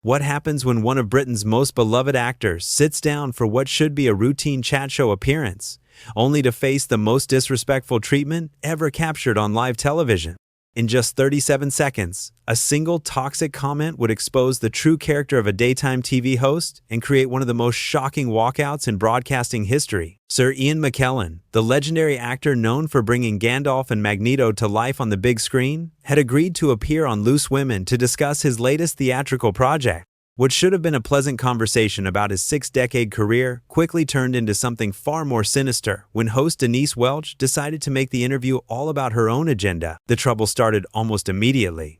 What happens when one of Britain's most beloved actors sits down for what should be a routine chat show appearance, only to face the most disrespectful treatment ever captured on live television? In just 37 seconds, a single toxic comment would expose the true character of a daytime TV host and create one of the most shocking walkouts in broadcasting history. Sir Ian McKellen, the legendary actor known for bringing Gandalf and Magneto to life on the big screen, had agreed to appear on Loose Women to discuss his latest theatrical project. What should have been a pleasant conversation about his 6-decade career quickly turned into something far more sinister when host Denise Welch decided to make the interview all about her own agenda. The trouble started almost immediately.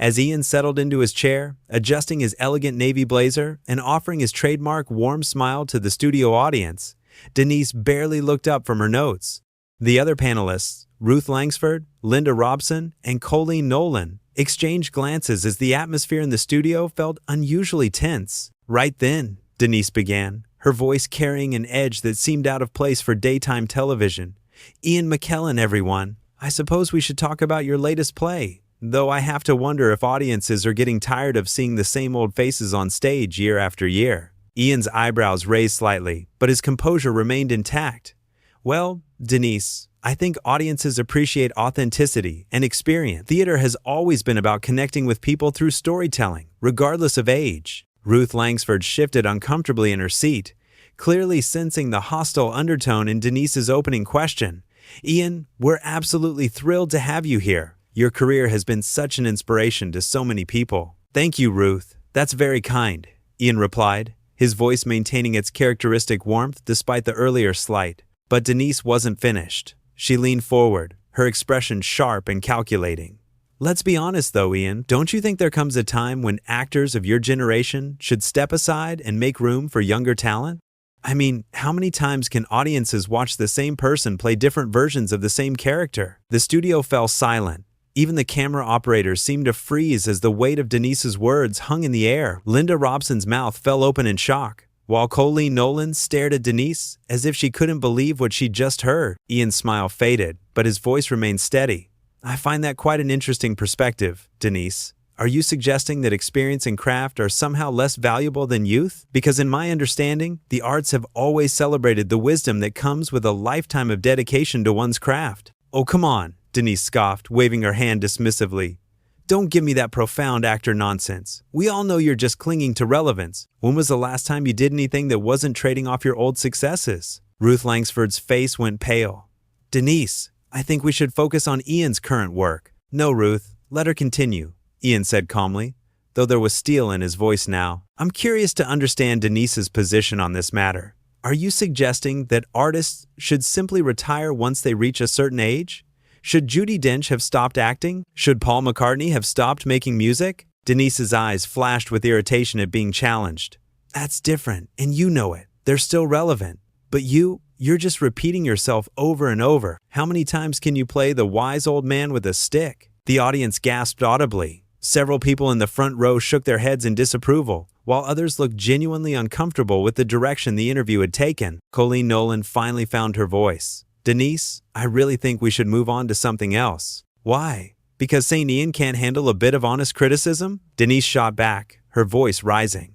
As Ian settled into his chair, adjusting his elegant navy blazer and offering his trademark warm smile to the studio audience, Denise barely looked up from her notes. The other panelists, Ruth Langsford, Linda Robson, and Colleen Nolan, exchanged glances as the atmosphere in the studio felt unusually tense. Right then, Denise began, her voice carrying an edge that seemed out of place for daytime television. "Ian McKellen, everyone. I suppose we should talk about your latest play, though I have to wonder if audiences are getting tired of seeing the same old faces on stage year after year." Ian's eyebrows raised slightly, but his composure remained intact. "Well, Denise, I think audiences appreciate authenticity and experience. Theater has always been about connecting with people through storytelling, regardless of age." Ruth Langsford shifted uncomfortably in her seat, clearly sensing the hostile undertone in Denise's opening question. "Ian, we're absolutely thrilled to have you here. Your career has been such an inspiration to so many people." "Thank you, Ruth. That's very kind," Ian replied, his voice maintaining its characteristic warmth despite the earlier slight. But Denise wasn't finished. She leaned forward, her expression sharp and calculating. "Let's be honest though, Ian, don't you think there comes a time when actors of your generation should step aside and make room for younger talent? I mean, how many times can audiences watch the same person play different versions of the same character?" The studio fell silent. Even the camera operators seemed to freeze as the weight of Denise's words hung in the air. Linda Robson's mouth fell open in shock, while Colleen Nolan stared at Denise as if she couldn't believe what she'd just heard. Ian's smile faded, but his voice remained steady. "I find that quite an interesting perspective, Denise. Are you suggesting that experience and craft are somehow less valuable than youth? Because in my understanding, the arts have always celebrated the wisdom that comes with a lifetime of dedication to one's craft." "Oh, come on," Denise scoffed, waving her hand dismissively. "Don't give me that profound actor nonsense. We all know you're just clinging to relevance. When was the last time you did anything that wasn't trading off your old successes?" Ruth Langsford's face went pale. "Denise, I think we should focus on Ian's current work." "No, Ruth, let her continue," Ian said calmly, though there was steel in his voice now. "I'm curious to understand Denise's position on this matter. Are you suggesting that artists should simply retire once they reach a certain age? Should Judi Dench have stopped acting? Should Paul McCartney have stopped making music?" Denise's eyes flashed with irritation at being challenged. "That's different, and you know it. They're still relevant. But you're just repeating yourself over and over. How many times can you play the wise old man with a stick?" The audience gasped audibly. Several people in the front row shook their heads in disapproval, while others looked genuinely uncomfortable with the direction the interview had taken. Colleen Nolan finally found her voice. "Denise, I really think we should move on to something else." "Why? Because St. Ian can't handle a bit of honest criticism?" Denise shot back, her voice rising.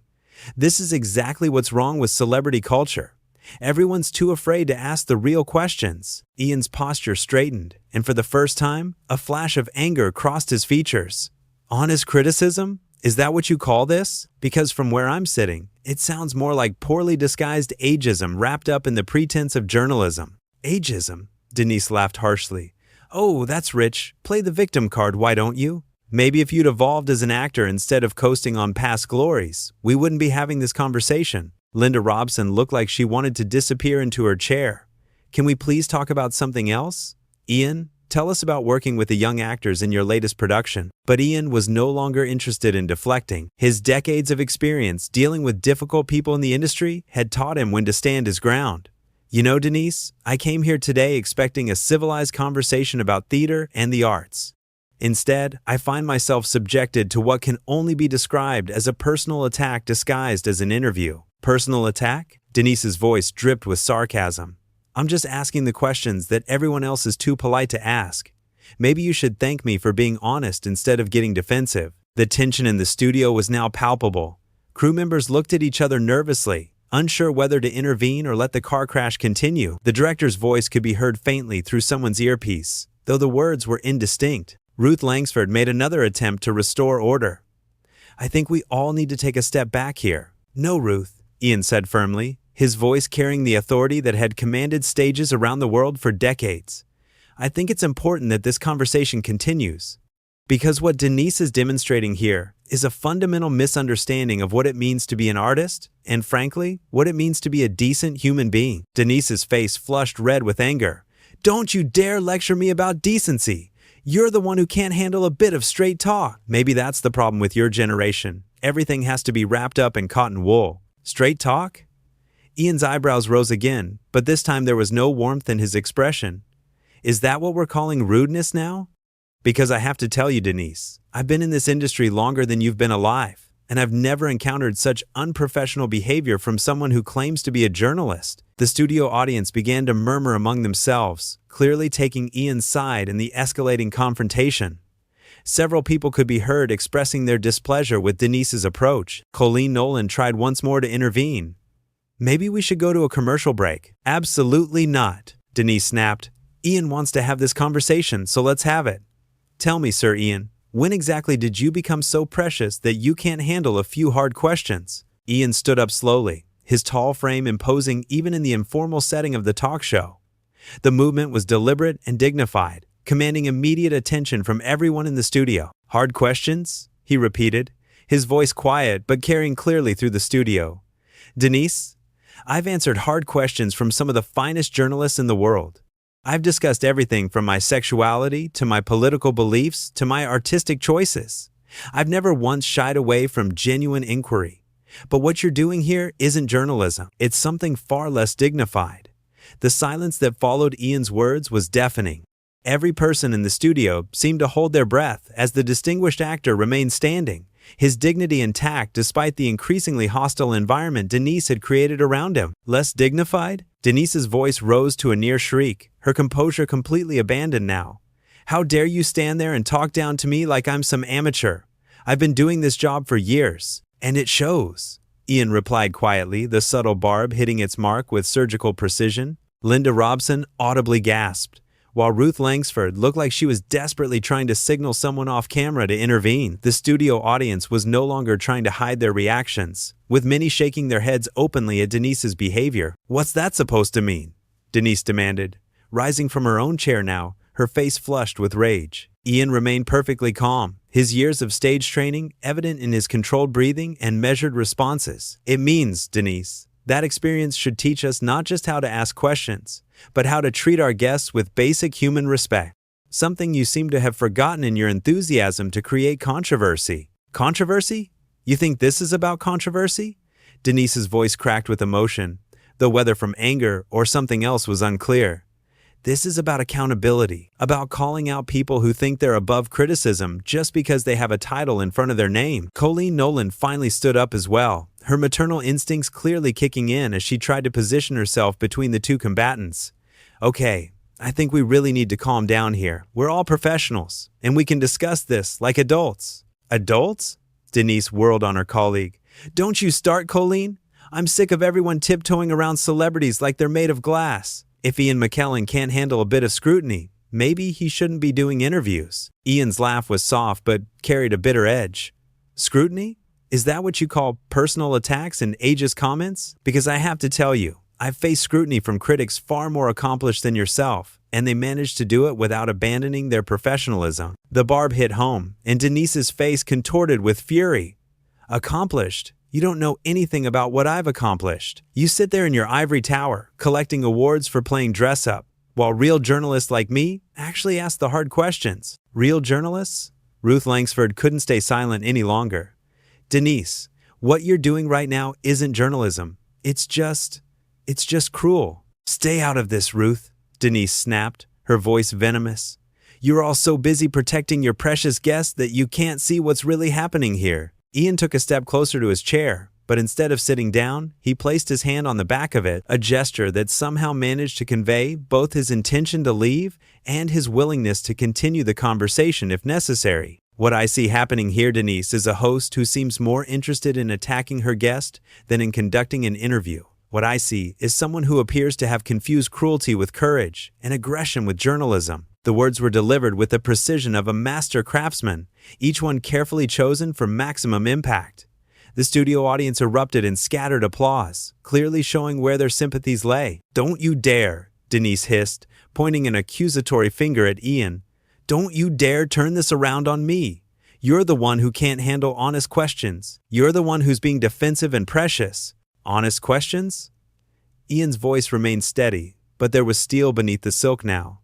"This is exactly what's wrong with celebrity culture. Everyone's too afraid to ask the real questions." Ian's posture straightened, and for the first time, a flash of anger crossed his features. "Honest criticism? Is that what you call this? Because from where I'm sitting, it sounds more like poorly disguised ageism wrapped up in the pretense of journalism." "Ageism?" Denise laughed harshly. "Oh, that's rich. Play the victim card, why don't you? Maybe if you'd evolved as an actor instead of coasting on past glories, we wouldn't be having this conversation." Linda Robson looked like she wanted to disappear into her chair. "Can we please talk about something else? Ian, tell us about working with the young actors in your latest production." But Ian was no longer interested in deflecting. His decades of experience dealing with difficult people in the industry had taught him when to stand his ground. "You know, Denise, I came here today expecting a civilized conversation about theater and the arts. Instead, I find myself subjected to what can only be described as a personal attack disguised as an interview." "Personal attack?" Denise's voice dripped with sarcasm. "I'm just asking the questions that everyone else is too polite to ask. Maybe you should thank me for being honest instead of getting defensive." The tension in the studio was now palpable. Crew members looked at each other nervously, unsure whether to intervene or let the car crash continue. The director's voice could be heard faintly through someone's earpiece, though the words were indistinct. Ruth Langsford made another attempt to restore order. "I think we all need to take a step back here." "No, Ruth," Ian said firmly, his voice carrying the authority that had commanded stages around the world for decades. "I think it's important that this conversation continues. Because what Denise is demonstrating here is a fundamental misunderstanding of what it means to be an artist, and frankly, what it means to be a decent human being." Denise's face flushed red with anger. "Don't you dare lecture me about decency! You're the one who can't handle a bit of straight talk." "Maybe that's the problem with your generation. Everything has to be wrapped up in cotton wool." "Straight talk?" Ian's eyebrows rose again, but this time there was no warmth in his expression. "Is that what we're calling rudeness now?" "Because I have to tell you, Denise, I've been in this industry longer than you've been alive, and I've never encountered such unprofessional behavior from someone who claims to be a journalist." The studio audience began to murmur among themselves, clearly taking Ian's side in the escalating confrontation. Several people could be heard expressing their displeasure with Denise's approach. Colleen Nolan tried once more to intervene. "Maybe we should go to a commercial break." "Absolutely not," Denise snapped. "Ian wants to have this conversation, so let's have it." "Tell me, Sir Ian, when exactly did you become so precious that you can't handle a few hard questions?" Ian stood up slowly, his tall frame imposing even in the informal setting of the talk show. The movement was deliberate and dignified, commanding immediate attention from everyone in the studio. "Hard questions?" he repeated, his voice quiet but carrying clearly through the studio. "Denise, I've answered hard questions from some of the finest journalists in the world. I've discussed everything from my sexuality to my political beliefs to my artistic choices. I've never once shied away from genuine inquiry. But what you're doing here isn't journalism. It's something far less dignified." The silence that followed Ian's words was deafening. Every person in the studio seemed to hold their breath as the distinguished actor remained standing, his dignity intact despite the increasingly hostile environment Denise had created around him. "Less dignified?" Denise's voice rose to a near shriek, her composure completely abandoned now. "How dare you stand there and talk down to me like I'm some amateur? I've been doing this job for years, and it shows." Ian replied quietly, the subtle barb hitting its mark with surgical precision. Linda Robson audibly gasped, while Ruth Langsford looked like she was desperately trying to signal someone off camera to intervene. The studio audience was no longer trying to hide their reactions, with many shaking their heads openly at Denise's behavior. "What's that supposed to mean?" Denise demanded, rising from her own chair now, her face flushed with rage. Ian remained perfectly calm, his years of stage training evident in his controlled breathing and measured responses. "It means, Denise, that experience should teach us not just how to ask questions, but how to treat our guests with basic human respect. Something you seem to have forgotten in your enthusiasm to create controversy." "Controversy? You think this is about controversy?" Denise's voice cracked with emotion, though whether from anger or something else was unclear. "This is about accountability, about calling out people who think they're above criticism just because they have a title in front of their name." Colleen Nolan finally stood up as well, her maternal instincts clearly kicking in as she tried to position herself between the two combatants. "Okay, I think we really need to calm down here. We're all professionals, and we can discuss this like adults." "Adults?" Denise whirled on her colleague. "Don't you start, Colleen. I'm sick of everyone tiptoeing around celebrities like they're made of glass. If Ian McKellen can't handle a bit of scrutiny, maybe he shouldn't be doing interviews." Ian's laugh was soft but carried a bitter edge. "Scrutiny? Is that what you call personal attacks and ageist comments? Because I have to tell you, I've faced scrutiny from critics far more accomplished than yourself, and they managed to do it without abandoning their professionalism." The barb hit home, and Denise's face contorted with fury. "Accomplished? You don't know anything about what I've accomplished. You sit there in your ivory tower, collecting awards for playing dress-up, while real journalists like me actually ask the hard questions." "Real journalists?" Ruth Langsford couldn't stay silent any longer. "Denise, what you're doing right now isn't journalism. It's just cruel." "Stay out of this, Ruth," Denise snapped, her voice venomous. "You're all so busy protecting your precious guests that you can't see what's really happening here." Ian took a step closer to his chair, but instead of sitting down, he placed his hand on the back of it, a gesture that somehow managed to convey both his intention to leave and his willingness to continue the conversation if necessary. What I see happening here, Denise, is a host who seems more interested in attacking her guest than in conducting an interview. What I see is someone who appears to have confused cruelty with courage and aggression with journalism. The words were delivered with the precision of a master craftsman, each one carefully chosen for maximum impact. The studio audience erupted in scattered applause, clearly showing where their sympathies lay. "Don't you dare," Denise hissed, pointing an accusatory finger at Ian. "Don't you dare turn this around on me. You're the one who can't handle honest questions. You're the one who's being defensive and precious." "Honest questions?" Ian's voice remained steady, but there was steel beneath the silk now.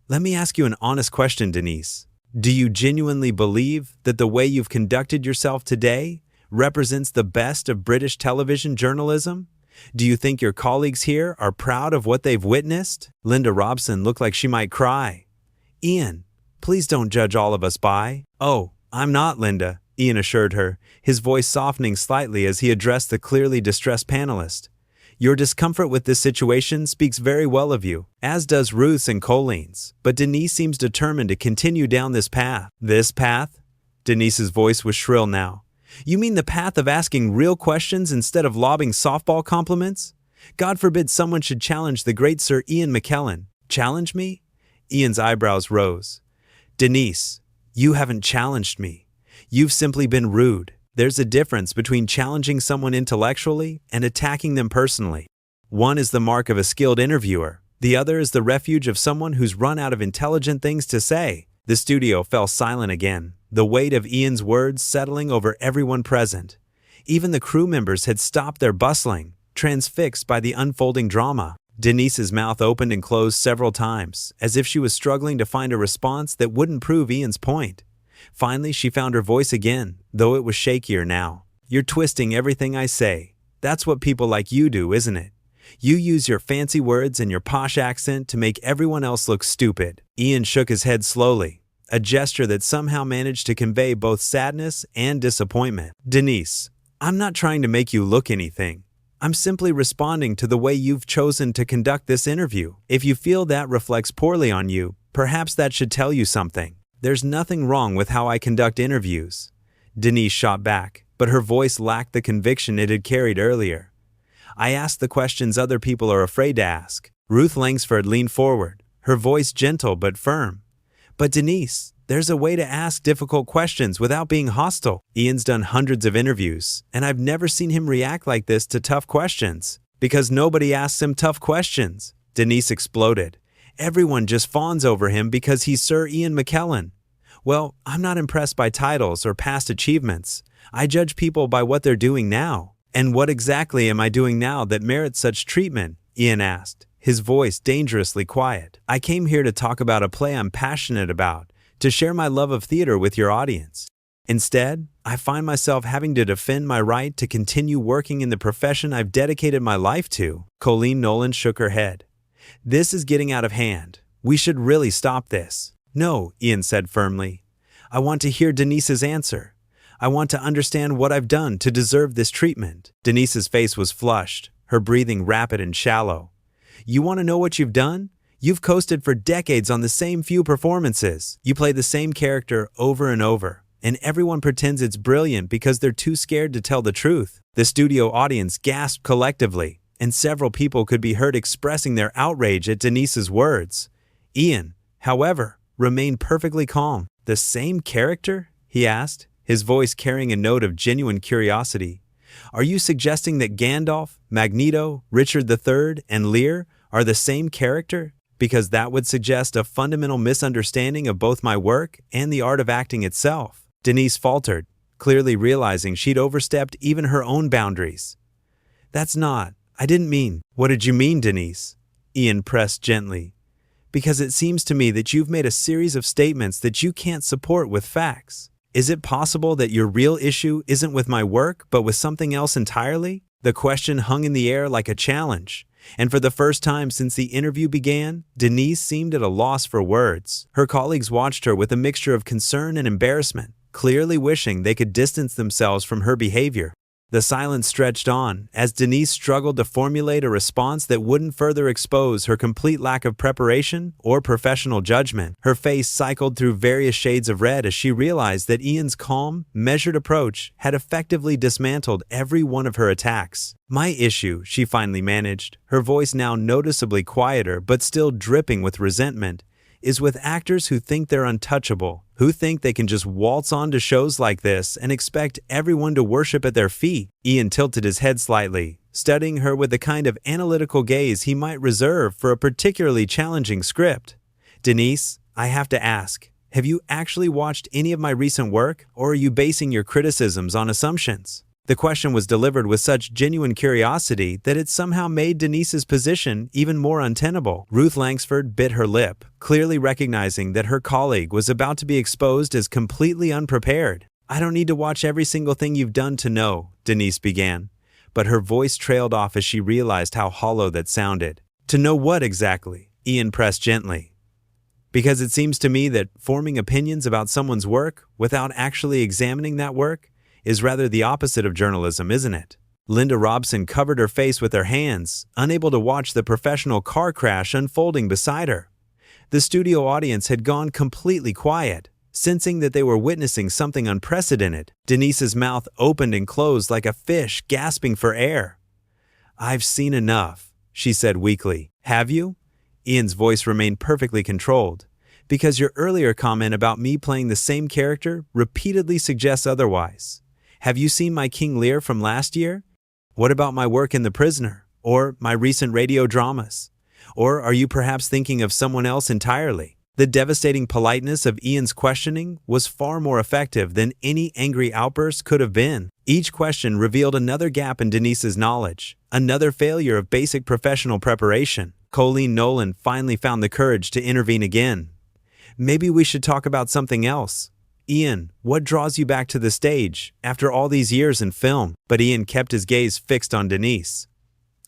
"Let me ask you an honest question, Denise. Do you genuinely believe that the way you've conducted yourself today represents the best of British television journalism? Do you think your colleagues here are proud of what they've witnessed?" Linda Robson looked like she might cry. "Ian, please don't judge all of us by—" "Oh, I'm not, Linda," Ian assured her, his voice softening slightly as he addressed the clearly distressed panelist. "Your discomfort with this situation speaks very well of you, as does Ruth's and Colleen's, but Denise seems determined to continue down this path." "This path?" Denise's voice was shrill now. "You mean the path of asking real questions instead of lobbing softball compliments? God forbid someone should challenge the great Sir Ian McKellen." "Challenge me?" Ian's eyebrows rose. "Denise, you haven't challenged me. You've simply been rude. There's a difference between challenging someone intellectually and attacking them personally. One is the mark of a skilled interviewer. The other is the refuge of someone who's run out of intelligent things to say." The studio fell silent again, the weight of Ian's words settling over everyone present. Even the crew members had stopped their bustling, transfixed by the unfolding drama. Denise's mouth opened and closed several times, as if she was struggling to find a response that wouldn't prove Ian's point. Finally, she found her voice again, though it was shakier now. "You're twisting everything I say. That's what people like you do, isn't it? You use your fancy words and your posh accent to make everyone else look stupid." Ian shook his head slowly, a gesture that somehow managed to convey both sadness and disappointment. "Denise, I'm not trying to make you look anything. I'm simply responding to the way you've chosen to conduct this interview. If you feel that reflects poorly on you, perhaps that should tell you something. There's nothing wrong with how I conduct interviews." Denise shot back, but her voice lacked the conviction it had carried earlier. "I ask the questions other people are afraid to ask." Ruth Langsford leaned forward, her voice gentle but firm. "But Denise, there's a way to ask difficult questions without being hostile. Ian's done hundreds of interviews, and I've never seen him react like this to tough questions. Because nobody asks him tough questions." Denise exploded. "Everyone just fawns over him because he's Sir Ian McKellen. Well, I'm not impressed by titles or past achievements. I judge people by what they're doing now." "And what exactly am I doing now that merits such treatment?" Ian asked, his voice dangerously quiet. "I came here to talk about a play I'm passionate about, to share my love of theater with your audience. Instead, I find myself having to defend my right to continue working in the profession I've dedicated my life to." Colleen Nolan shook her head. "This is getting out of hand. We should really stop this." "No," Ian said firmly. "I want to hear Denise's answer. I want to understand what I've done to deserve this treatment." Denise's face was flushed, her breathing rapid and shallow. "You want to know what you've done? You've coasted for decades on the same few performances. You play the same character over and over, and everyone pretends it's brilliant because they're too scared to tell the truth." The studio audience gasped collectively, and several people could be heard expressing their outrage at Denise's words. Ian, however, remained perfectly calm. "The same character?" he asked, his voice carrying a note of genuine curiosity. "Are you suggesting that Gandalf, Magneto, Richard III, and Lear are the same character? Because that would suggest a fundamental misunderstanding of both my work and the art of acting itself." Denise faltered, clearly realizing she'd overstepped even her own boundaries. I didn't mean." "What did you mean, Denise?" Ian pressed gently. "Because it seems to me that you've made a series of statements that you can't support with facts. Is it possible that your real issue isn't with my work, but with something else entirely?" The question hung in the air like a challenge, and for the first time since the interview began, Denise seemed at a loss for words. Her colleagues watched her with a mixture of concern and embarrassment, clearly wishing they could distance themselves from her behavior. The silence stretched on as Denise struggled to formulate a response that wouldn't further expose her complete lack of preparation or professional judgment. Her face cycled through various shades of red as she realized that Ian's calm, measured approach had effectively dismantled every one of her attacks. "My issue," she finally managed, her voice now noticeably quieter but still dripping with resentment, "is with actors who think they're untouchable, who think they can just waltz onto shows like this and expect everyone to worship at their feet." Ian tilted his head slightly, studying her with the kind of analytical gaze he might reserve for a particularly challenging script. "Denise, I have to ask, have you actually watched any of my recent work, or are you basing your criticisms on assumptions?" The question was delivered with such genuine curiosity that it somehow made Denise's position even more untenable. Ruth Langsford bit her lip, clearly recognizing that her colleague was about to be exposed as completely unprepared. "I don't need to watch every single thing you've done to know," Denise began, but her voice trailed off as she realized how hollow that sounded. "To know what exactly?" Ian pressed gently. "Because it seems to me that forming opinions about someone's work without actually examining that work is rather the opposite of journalism, isn't it?" Linda Robson covered her face with her hands, unable to watch the professional car crash unfolding beside her. The studio audience had gone completely quiet, sensing that they were witnessing something unprecedented. Denise's mouth opened and closed like a fish gasping for air. "I've seen enough," she said weakly. "Have you?" Ian's voice remained perfectly controlled. "Because your earlier comment about me playing the same character repeatedly suggests otherwise. Have you seen my King Lear from last year? What about my work in The Prisoner? Or my recent radio dramas? Or are you perhaps thinking of someone else entirely?" The devastating politeness of Ian's questioning was far more effective than any angry outburst could have been. Each question revealed another gap in Denise's knowledge, another failure of basic professional preparation. Colleen Nolan finally found the courage to intervene again. "Maybe we should talk about something else. Ian, what draws you back to the stage after all these years in film?" But Ian kept his gaze fixed on Denise.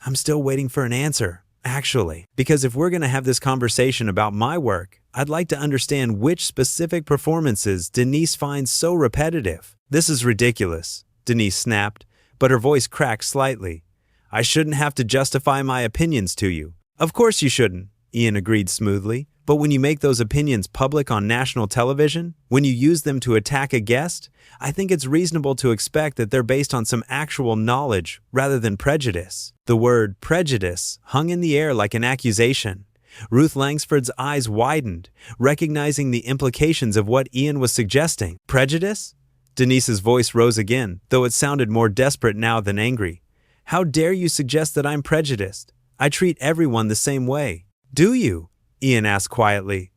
"I'm still waiting for an answer, actually. Because if we're going to have this conversation about my work, I'd like to understand which specific performances Denise finds so repetitive." "This is ridiculous," Denise snapped, but her voice cracked slightly. "I shouldn't have to justify my opinions to you." "Of course you shouldn't," Ian agreed smoothly. "But when you make those opinions public on national television, when you use them to attack a guest, I think it's reasonable to expect that they're based on some actual knowledge rather than prejudice." The word prejudice hung in the air like an accusation. Ruth Langsford's eyes widened, recognizing the implications of what Ian was suggesting. "Prejudice?" Denise's voice rose again, though it sounded more desperate now than angry. "How dare you suggest that I'm prejudiced? I treat everyone the same way." "Do you?" Ian asked quietly.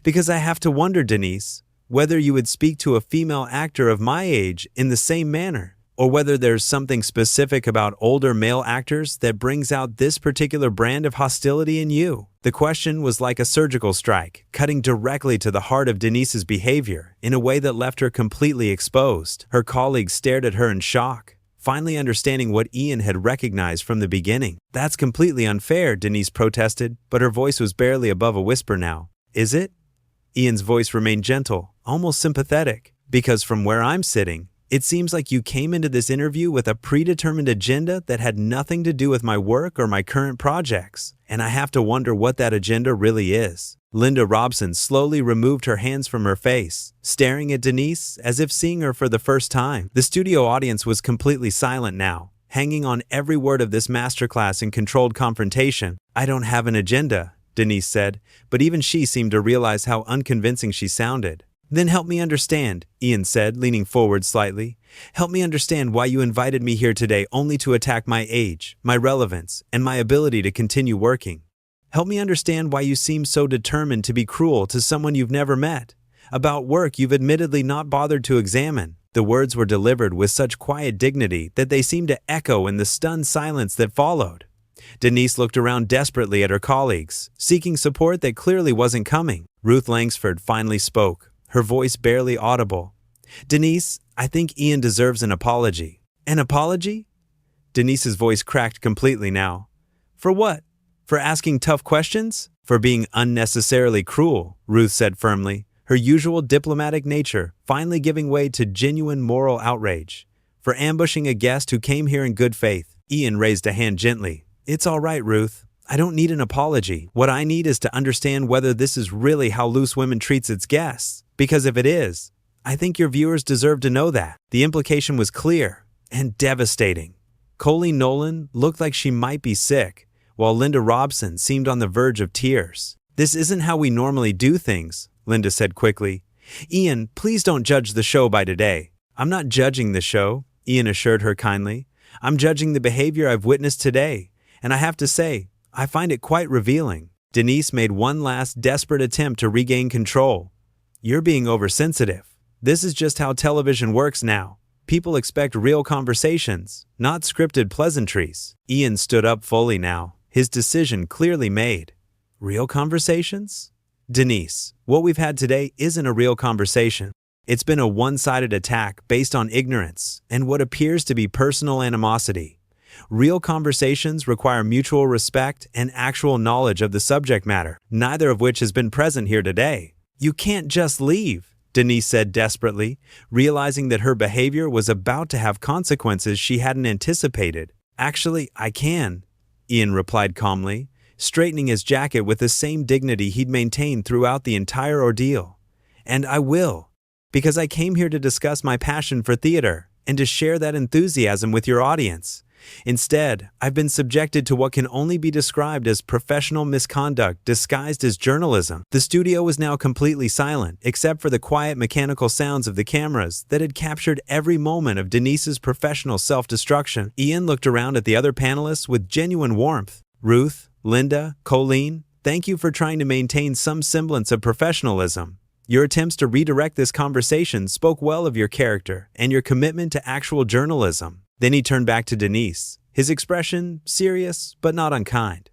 "Because I have to wonder, Denise, whether you would speak to a female actor of my age in the same manner, or whether there's something specific about older male actors that brings out this particular brand of hostility in you." The question was like a surgical strike, cutting directly to the heart of Denise's behavior in a way that left her completely exposed. Her colleagues stared at her in shock, finally understanding what Ian had recognized from the beginning. "That's completely unfair," Denise protested, but her voice was barely above a whisper now. "Is it?" Ian's voice remained gentle, almost sympathetic. "Because from where I'm sitting, it seems like you came into this interview with a predetermined agenda that had nothing to do with my work or my current projects, and I have to wonder what that agenda really is." Linda Robson slowly removed her hands from her face, staring at Denise as if seeing her for the first time. The studio audience was completely silent now, hanging on every word of this masterclass in controlled confrontation. "I don't have an agenda," Denise said, but even she seemed to realize how unconvincing she sounded. "Then help me understand," Ian said, leaning forward slightly. "Help me understand why you invited me here today only to attack my age, my relevance, and my ability to continue working. Help me understand why you seem so determined to be cruel to someone you've never met, about work you've admittedly not bothered to examine." The words were delivered with such quiet dignity that they seemed to echo in the stunned silence that followed. Denise looked around desperately at her colleagues, seeking support that clearly wasn't coming. Ruth Langsford finally spoke, her voice barely audible. "Denise, I think Ian deserves an apology." "An apology?" Denise's voice cracked completely now. "For what? For asking tough questions?" "For being unnecessarily cruel," Ruth said firmly, her usual diplomatic nature finally giving way to genuine moral outrage. for ambushing a guest who came here in good faith. Ian raised a hand gently. It's all right, Ruth. I don't need an apology. What I need is to understand whether this is really how Loose Women treats its guests. Because if it is, I think your viewers deserve to know that. The implication was clear and devastating. Colleen Nolan looked like she might be sick, while Linda Robson seemed on the verge of tears. This isn't how we normally do things, Linda said quickly. Ian, please don't judge the show by today. I'm not judging the show, Ian assured her kindly. I'm judging the behavior I've witnessed today, and I have to say, I find it quite revealing. Denise made one last desperate attempt to regain control. You're being oversensitive. This is just how television works now. People expect real conversations, not scripted pleasantries. Ian stood up fully now, his decision clearly made. Real conversations? Denise, what we've had today isn't a real conversation. It's been a one-sided attack based on ignorance and what appears to be personal animosity. Real conversations require mutual respect and actual knowledge of the subject matter, neither of which has been present here today. You can't just leave, Denise said desperately, realizing that her behavior was about to have consequences she hadn't anticipated. Actually, I can, Ian replied calmly, straightening his jacket with the same dignity he'd maintained throughout the entire ordeal. And I will, because I came here to discuss my passion for theater and to share that enthusiasm with your audience. Instead, I've been subjected to what can only be described as professional misconduct disguised as journalism. The studio was now completely silent, except for the quiet mechanical sounds of the cameras that had captured every moment of Denise's professional self-destruction. Ian looked around at the other panelists with genuine warmth. Ruth, Linda, Colleen, thank you for trying to maintain some semblance of professionalism. Your attempts to redirect this conversation spoke well of your character and your commitment to actual journalism. Then he turned back to Denise, his expression serious but not unkind.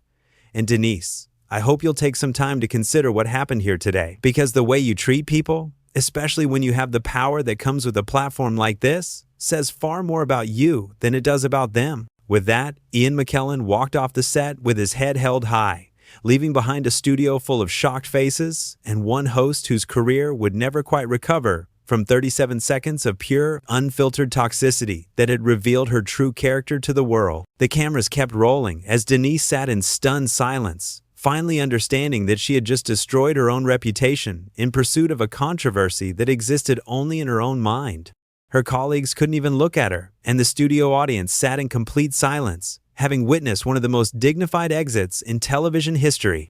And Denise, I hope you'll take some time to consider what happened here today, because the way you treat people, especially when you have the power that comes with a platform like this, says far more about you than it does about them. With that, Ian McKellen walked off the set with his head held high, leaving behind a studio full of shocked faces and one host whose career would never quite recover from 37 seconds of pure, unfiltered toxicity that had revealed her true character to the world. The cameras kept rolling as Denise sat in stunned silence, finally understanding that she had just destroyed her own reputation in pursuit of a controversy that existed only in her own mind. Her colleagues couldn't even look at her, and the studio audience sat in complete silence, having witnessed one of the most dignified exits in television history.